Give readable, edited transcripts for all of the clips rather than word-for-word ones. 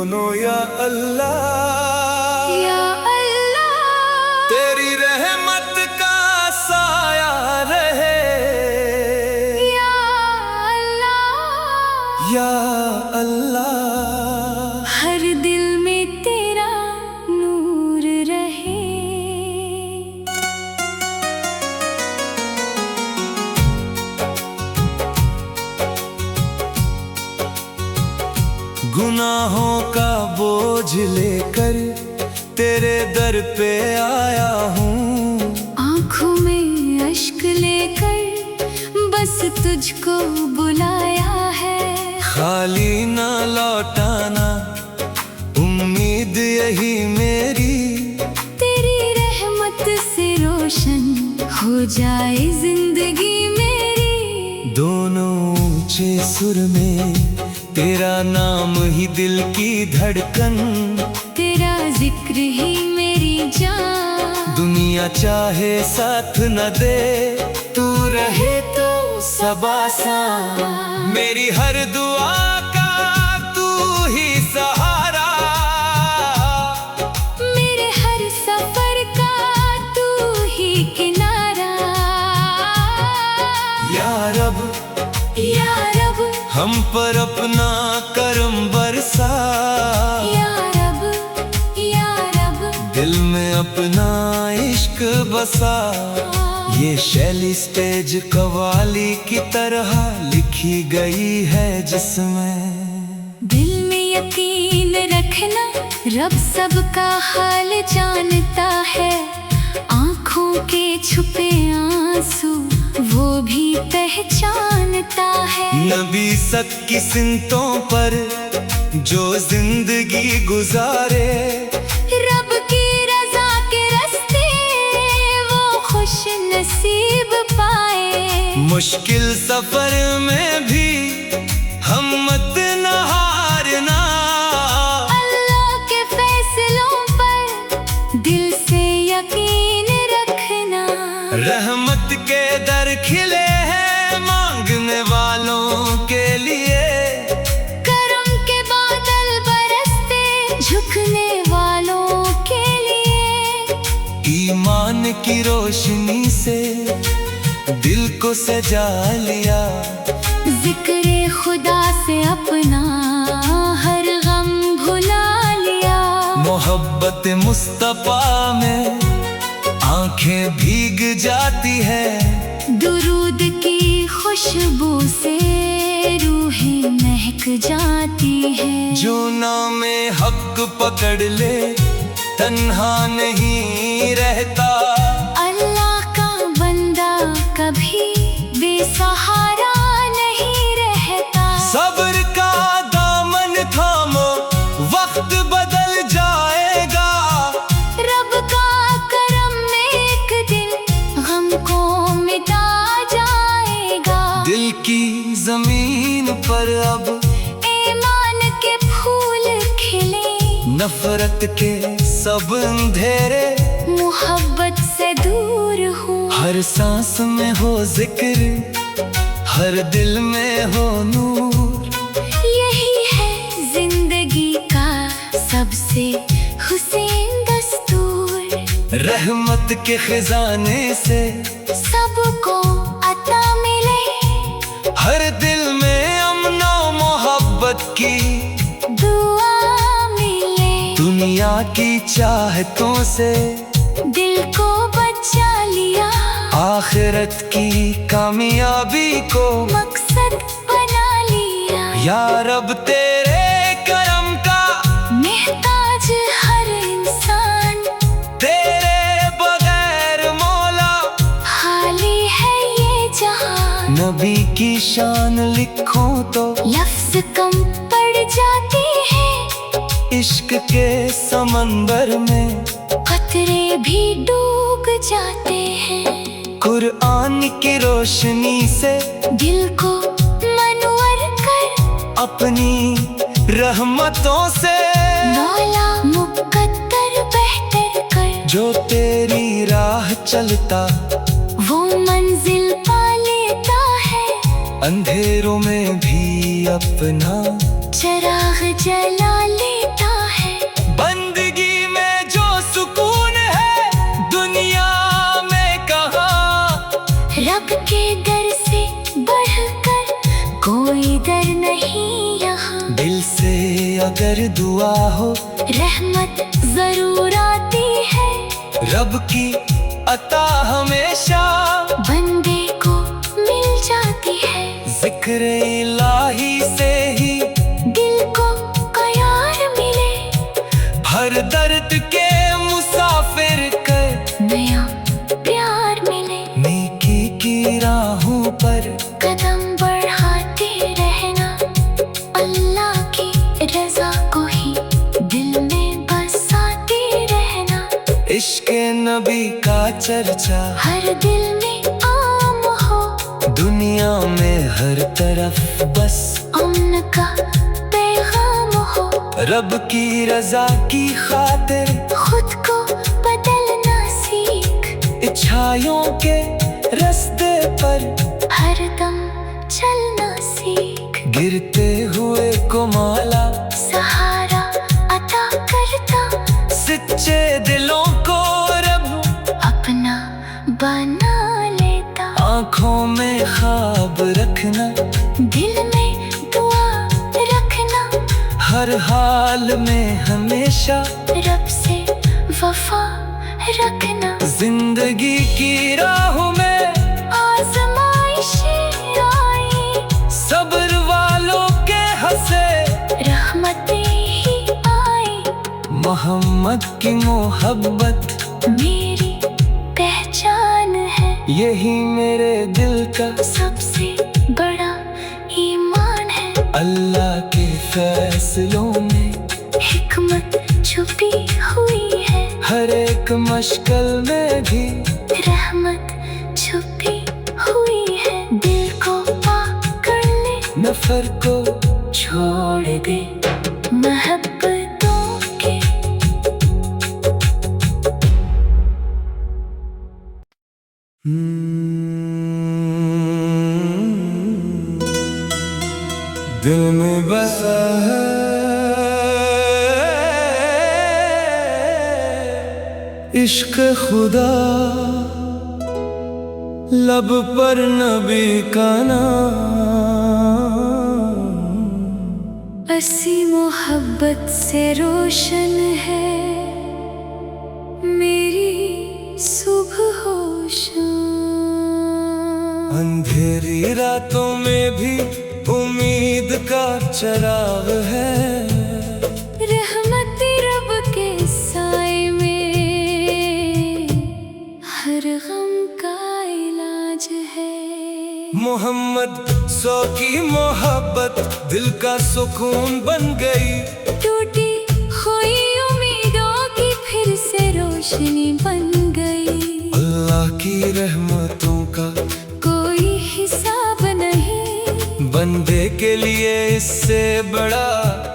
दोनों या अल्लाह या अल्लाह, तेरी रहमत का साया रहे। या अल्लाह, या अल्लाह, हर दिल में तेरा नूर रहे। गुनाहों का बोझ लेकर तेरे दर पे आया हूँ। आँखों में अश्क लेकर बस तुझको बुलाया है। खाली ना लौटाना उम्मीद यही मेरी। तेरी रहमत से रोशन हो जाए जिंदगी मेरी। दोनों ऊंचे सुर में तेरा नाम ही दिल की धड़कन। तेरा जिक्र ही मेरी जान। दुनिया चाहे साथ न दे, तू रहे तो सब आसान। मेरी हर दुआ का तू ही सहारा, मेरे हर सफर का तू ही किनारा। या रब, या रब, हम पर अपना करम बरसा। या रब, या रब, दिल में अपना इश्क बसा। ये शैली स्टेज कवाली की तरह लिखी गई है जिसमें। दिल में यकीन रखना, रब सबका हाल जानता है। आँखों के छुपे आंसू वो भी पहचानता है। नबी सत की सिमतों पर जो जिंदगी गुजारे, रब की रजा के रास्ते वो खुश नसीब पाए। मुश्किल सफर में भी हिम्मत न हारना। अल्लाह के फैसलों पर दिल से यकीन रखना। रहमत के दर खिले हैं मांगने वालों के लिए। करम के बादल बरसते झुकने वालों के लिए। ईमान की रोशनी से दिल को सजा लिया। जिक्रे खुदा से अपना हर गम भुला लिया। मोहब्बत मुस्तफा में आंखें भीग जाती है। दुरूद की खुशबू से रूहें महक जाती है। जो नामे हक पकड़ ले तन्हा नहीं रहता। अल्लाह का बंदा कभी बेसहारा नहीं रहता। सब्र का दामन थामो वक्त बदल जाएगा। रब का करम एक दिन गम को मिटा जाएगा। दिल की जमीन पर अब ईमान के फूल खिले। नफरत के सब अंधेरे मोहब्बत से दूर हूँ। हर सांस में हो जिक्र, हर दिल में हो नूर। यही है जिंदगी का सबसे हुस्न दस्तूर। रहमत के खजाने से सबको अता मिले। हर दिल में अमनो मोहब्बत की दुआ मिले। दुनिया की चाहतों से दिल को बचा लिया। आखिरत की कामयाबी को मकसद बना लिया। या रब तेरे करम का मोहताज हर इंसान। तेरे बगैर मौला खाली है ये जहान। नबी की शान लिखो तो लफ्ज कम पड़ जाते हैं। इश्क के समंदर में कतरे भी डूब जाते हैं। कुरान की रोशनी से दिल को मनवर कर। अपनी रहमतों से मौला मुकद्दर बेहतर कर। जो तेरी राह चलता वो मंजिल पा लेता है। अंधेरों में भी अपना चराग जला लेता कोई डर नहीं यहाँ। दिल से अगर दुआ हो रहमत जरूर आती है। रब की अता हमेशा बंदे को मिल जाती है। जिक्र इलाही से ही दिल को कयार मिले। हर दर्द के मुसाफिर कर नया प्यार मिले। नेकी की राहों पर कदम बढ़ाते रहना। अल्लाह की रजा को ही दिल में बसाते रहना। इश्क नबी का चर्चा हर दिल में आम हो। दुनिया में हर तरफ बस अमन का पैगाम हो। रब की रजा की खातिर खुद को बदलना सीख। इच्छाओं के रास्ते पर हर दम चलना सीख। गिरते हुए को मौला सहारा अता करता। सच्चे दिलों को रब अपना बना लेता। आँखों में ख्वाब रखना दिल में दुआ रखना। हर हाल में हमेशा रब से वफा रखना। जिंदगी की राहों में आज़माइशें आई। सब्र वालों के हंसे रहमतें ही आई। मोहम्मद की मोहब्बत मेरी पहचान है। यही मेरे दिल का सबसे बड़ा ईमान है। अल्लाह के फैसलों में हिकमत छुपी हुई है। हर एक मुश्किल में भी रहमत छुपी हुई है। दिल को पकड़ ले। नफर को छोड़ दे मोहब्बतों के। दिल में बसा है इश्क खुदा, लब पर नबी का नाम। ऐसी मोहब्बत से रोशन है मेरी सुबह हो शाम। अंधेरी रातों में भी उम्मीद का चराग है। रहमती रब के साए में हर गम का इलाज है। मोहम्मद सौ की मोहब्बत दिल का सुकून बन गई। टूटी हुई उम्मीदों की फिर से रोशनी बन गई। अल्लाह की रहमतों का कोई हिसाब नहीं। बंदे के लिए इससे बड़ा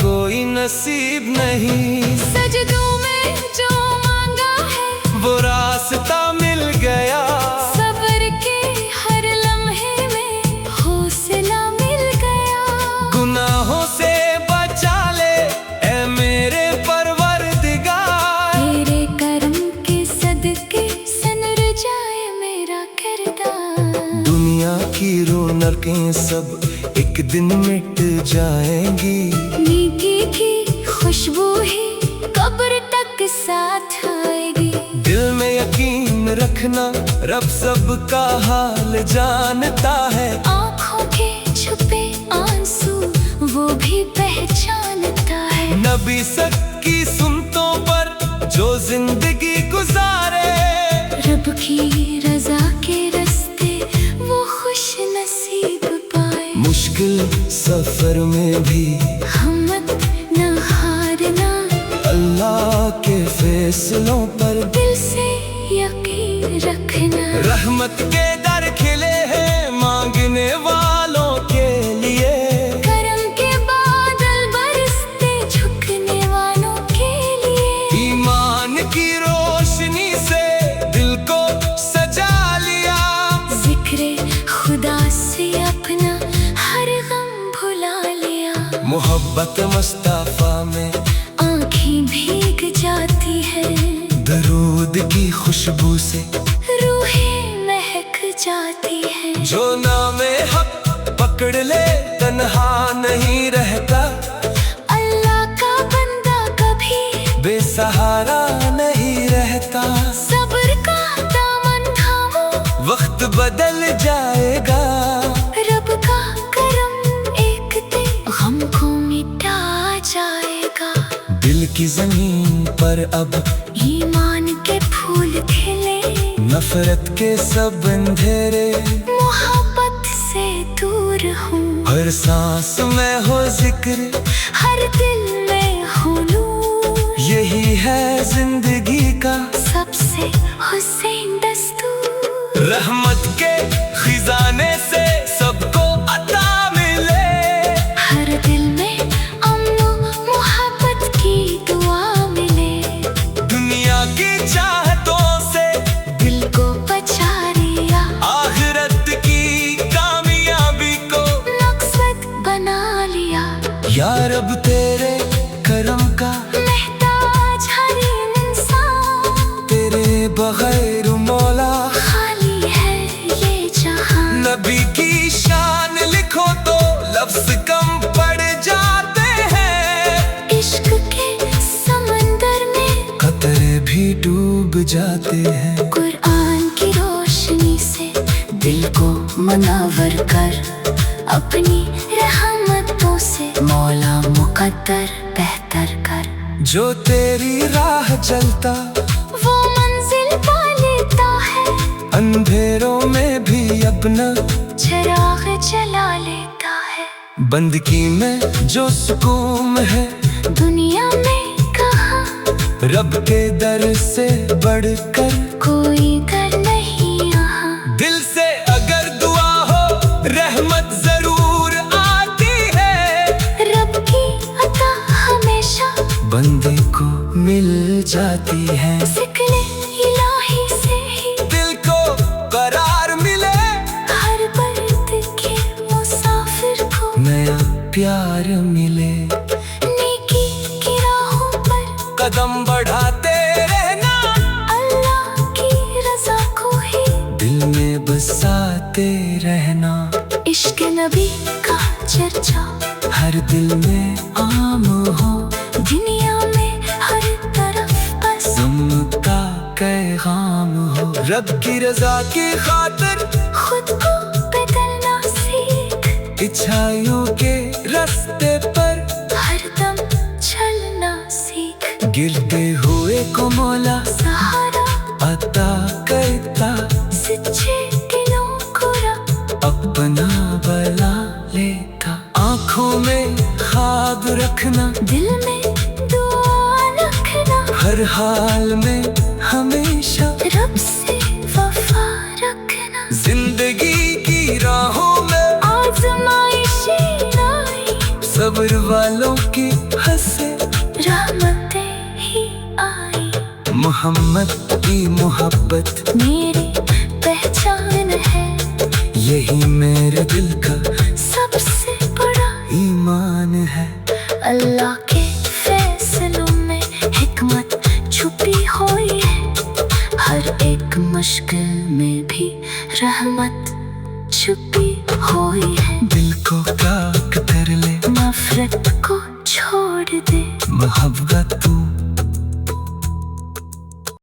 कोई नसीब नहीं। सजदों में जो मांगा है वो रास्ता मिल गया। सब्र के हर लम्हे में हौसला मिल गया। गुनाहों से बचा ले ऐ मेरे परवरदिगार। तेरे कर्म के सदके सनर जाए मेरा किरदार। दुनिया की रौनकें सब एक दिन मिट जाएंगी। नेकी की खुशबू ही कब्र तक साथ आएगी। दिल में यकीन रखना रब सबका हाल जानता है। आँखों के छुपे आंसू वो भी पहचानता है। नबी सक की सुन्नतों पर जो जिंदगी गुजारे। रब की रजा के रास्ते वो खुश नसीब पाए। मुश्किल सफर में भी हिम्मत न हारना। अल्लाह के फैसलों पर दिल से यकीन रखना। रहमत के दर खिले हैं मांगने वालों के लिए। करम के बादल बरसते झुकने वालों के लिए। ईमान की रोशनी से दिल को सजा लिया। जिक्रे खुदा से अपना हर गम भुला लिया। मोहब्बत मुस्तफा में आँखें भीग जाती है। दरूद की खुशबू से रूहें महक जाती है। जो नामे हक पकड़ ले तन्हा नहीं रहता। अल्लाह का बंदा कभी बेसहारा नहीं रहता। सब्र का दामन थामो, वक्त बदल जाएगा। रब का करम एक दिन गम को मिटा जाएगा। दिल की जमीन पर अब ईमान के फूल खिले, नफरत के सब अंधेरे। मोहब्बत से दूर हूँ, हर सांस में हो जिक्र, हर दिल में हो नूर। यही है जिंदगी का सबसे हुसैन दस्तूर। रहमत के खजाने से सबको अता मिले। हर दिल में अमन मोहब्बत की दुआ मिले। दुनिया की चाहतों से दिल को बचा लिया, आखिरत की कामयाबी को मकसद बना लिया। या रब तेरे करम का महताज हर इंसान, तेरे बगैर मौला खाली है ये जहां। नबी की शान लिखो तो लफ्ज कम पड़ जाते हैं। इश्क के समंदर में कतरे भी डूब जाते हैं। कुरान की रोशनी से दिल को मुनव्वर कर, अपनी रहमतों से मौला मुकद्दर बेहतर कर। जो तेरी राह चलता वो मंजिल पा लेता है, अंधेरों में भी अपना चिराग जला लेता है। बंदगी में जो सुकून है दुनिया में कहाँ रब के दर से बढ़कर कोई दर नहीं यहाँ। दिल से अगर दुआ हो रहमत जरूर आती है। रब की अता हमेशा बंदे को मिल जाती है। जिक्र इलाही से ही दिल को करार मिले। हर बर्द के मुसाफिर को नया प्यार मिले। नेकी की राहों पर कदम बढ़ाते रहना। अल्लाह की रज़ा को ही दिल में बसाते रहना। इश्क नबी का चर्चा हर दिल में आम हो। दुनिया में हर तरफ बस गम का पैगाम हो। रब की रजा की खातिर खुद को बदलना सीख, इच्छाइयों के रास्ते पर हरदम चलना सीख। गिरते हुए को मौला सहारा अता करता। सच्चे दिलों को रब अपना बना लेता। आँखों में ख्वाब रखना, दिल में दुआ रखना। हर हाल में हमेशा रब से वफा रखना। जिंदगी की राहों में आज़माइशें आई, सब्र वालों की हंसे रहमतें ही आई। मोहम्मद की मोहब्बत मेरी पहचान है, यही मेरे दिल का सबसे बड़ा ईमान है। अल्लाह के फैसलों में हिकमत छुपी हुई है। हर एक मुश्किल में भी रहमत छुपी हुई है। दिल को पाक कर ले, नफरत को छोड़ दे, मोहब्बत तू